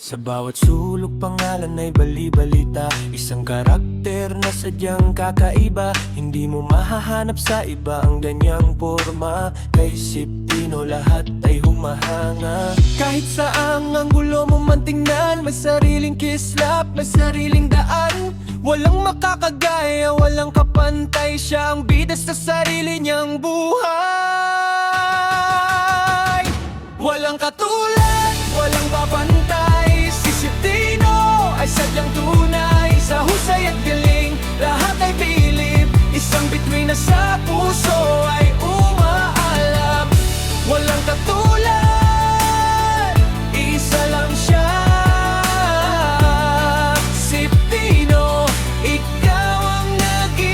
Sa bawat sulok pangalan ay bali-balita, isang karakter na sadyang kakaiba. Hindi mo mahahanap sa iba ang ganyang porma. Kay Siptino lahat ay humahanga. Kahit saang anggulo mo man tingnan, may sariling kislap, may sariling daan. Walang makakagaya, walang kapantay, siya ang bida sa sarili niyang buhay. Walang katulad, walang papantay, si Siptino ay sadyang tunay. Sa husay at galing, lahat ay bilib, isang bituin na sa puso ay umaalab. Walang katulad, isa lang siya. Siptino, ikaw ang nag-iisa.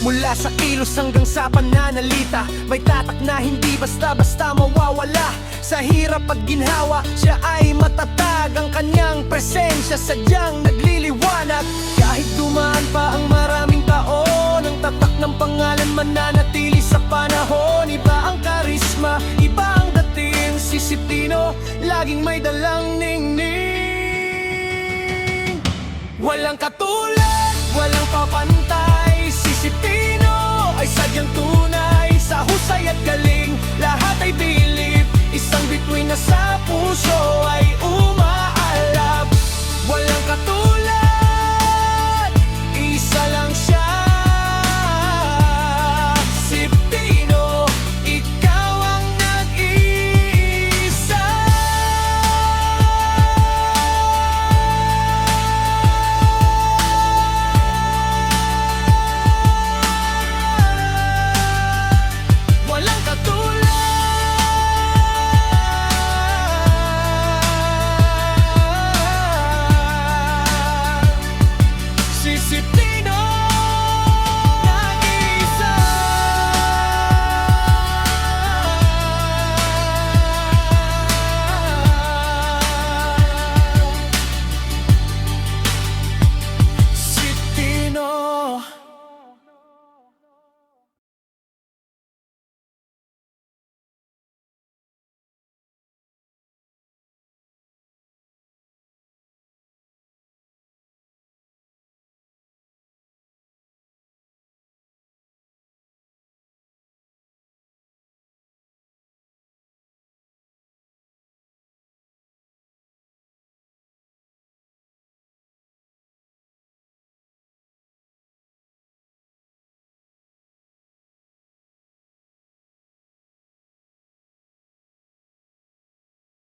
Mula sa kilos hanggang sa pananalita, may tatak na hindi basta-basta mawawala. Sa hirap at ginhawa, siya ay matatag. Ang kanyang presensya sadyang nagliliwanag. Kahit dumaan pa ang maraming taon, ang tatak ng pangalan mananatili sa panahon. Iba ang karisma, iba ang dating, si Siptino laging may dalang ningning. Walang katulad, walang papantay, si Siptino ay sadyang tunay. Sa husay at galing,